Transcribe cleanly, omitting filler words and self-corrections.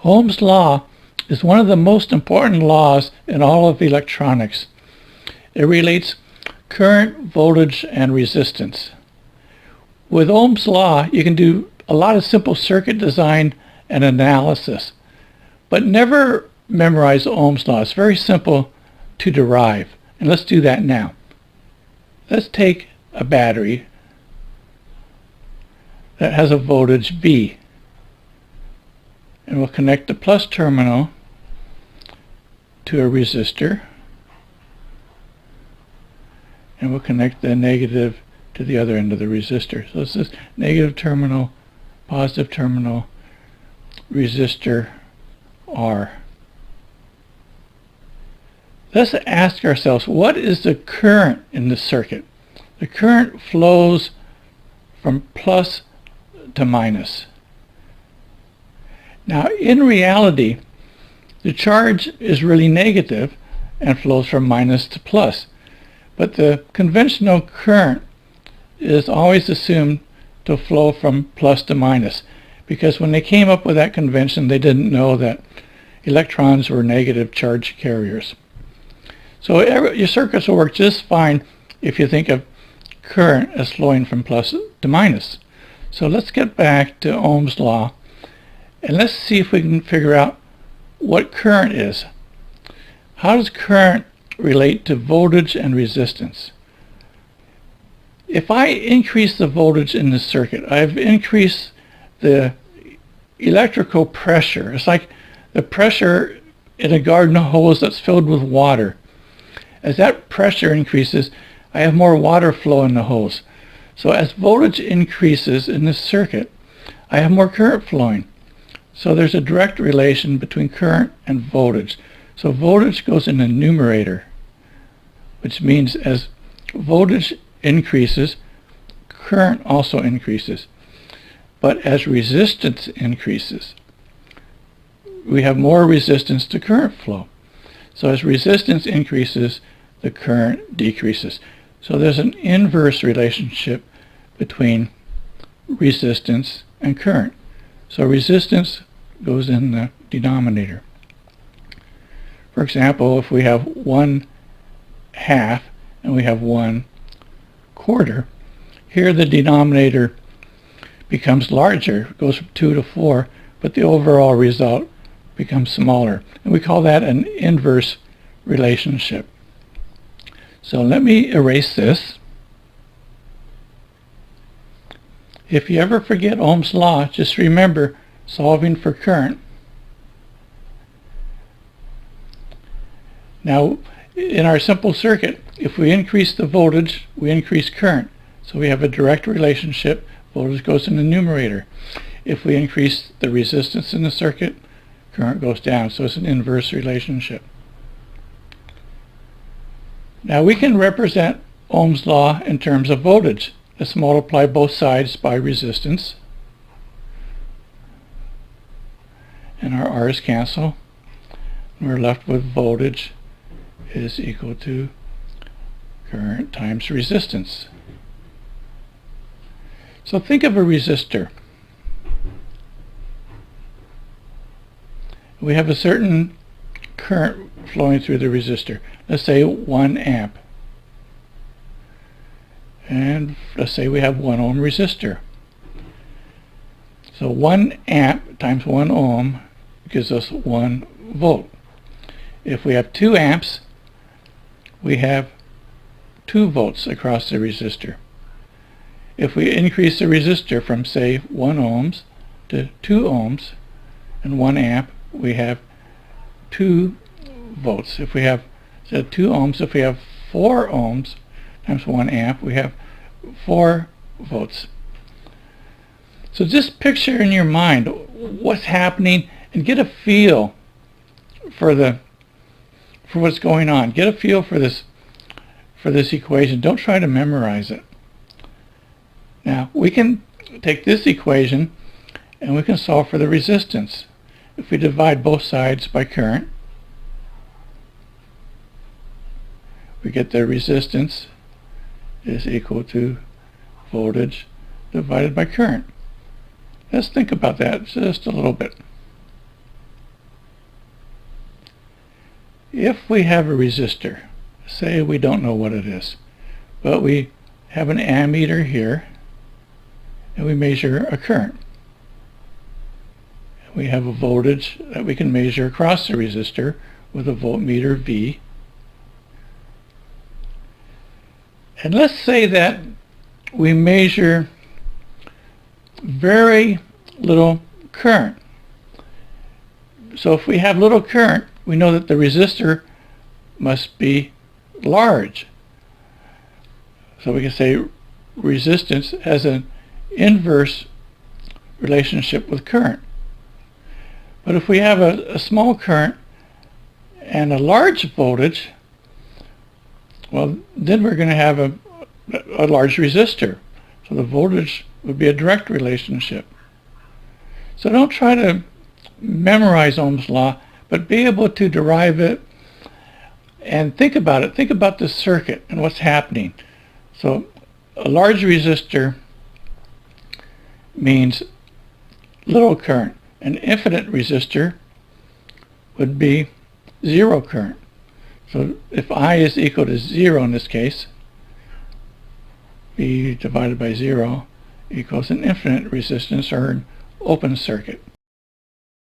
Ohm's law is one of the most important laws in all of electronics. It relates current, voltage, and resistance. With Ohm's law, you can do a lot of simple circuit design and analysis, but never memorize Ohm's law. It's very simple to derive, and let's do that now. Let's take a battery that has a voltage V, and we'll connect the plus terminal to a resistor, and we'll connect the negative to the other end of the resistor. So this is negative terminal, positive terminal, resistor R. Let's ask ourselves, what is the current in the circuit? The current flows from plus to minus. Now, in reality, the charge is really negative and flows from minus to plus. But the conventional current is always assumed to flow from plus to minus, because when they came up with that convention, they didn't know that electrons were negative charge carriers. So your circuits will work just fine if you think of current as flowing from plus to minus. So let's get back to Ohm's law, and let's see if we can figure out what current is. How does current relate to voltage and resistance? If I increase the voltage in the circuit, I've increased the electrical pressure. It's like the pressure in a garden hose that's filled with water. As that pressure increases, I have more water flow in the hose. So as voltage increases in this circuit, I have more current flowing. So there's a direct relation between current and voltage. So voltage goes in the numerator, which means as voltage increases, current also increases. But as resistance increases, we have more resistance to current flow. So as resistance increases, the current decreases. So there's an inverse relationship between resistance and current. So resistance goes in the denominator. For example, if we have 1/2 and we have 1/4, here the denominator becomes larger, it goes from 2 to 4, but the overall result becomes smaller. And we call that an inverse relationship. So let me erase this. If you ever forget Ohm's law, just remember solving for current. Now, in our simple circuit, if we increase the voltage, we increase current. So we have a direct relationship. Voltage goes in the numerator. If we increase the resistance in the circuit, current goes down. So it's an inverse relationship. Now we can represent Ohm's law in terms of voltage. Let's multiply both sides by resistance. And our R's cancel. And we're left with voltage is equal to current times resistance. So think of a resistor. We have a certain current flowing through the resistor. Let's say 1 amp. And let's say we have 1 ohm resistor. So 1 amp times 1 ohm gives us 1 volt. If we have 2 amps, we have 2 volts across the resistor. If we increase the resistor from, say, 1 ohms to 2 ohms and 1 amp, we have 2 volts. If we have, instead of 2 ohms, if we have 4 ohms times 1 amp, we have 4 volts. So just picture in your mind what's happening and get a feel for what's going on. Get a feel for this equation. Don't try to memorize it. Now we can take this equation and we can solve for the resistance. If we divide both sides by current, we get the resistance is equal to voltage divided by current. Let's think about that just a little bit. if we have a resistor, say we don't know what it is, but we have an ammeter here, and we measure a current. We have a voltage that we can measure across the resistor with a voltmeter V. And let's say that we measure very little current. So if we have little current, we know that the resistor must be large. So we can say resistance has an inverse relationship with current. But if we have a small current and a large voltage, well, then we're going to have a large resistor. So the voltage would be a direct relationship. So don't try to memorize Ohm's law, but be able to derive it and think about it. Think about the circuit and what's happening. So a large resistor means little current. An infinite resistor would be zero current. So if I is equal to 0 in this case, V divided by 0 equals an infinite resistance or an open circuit.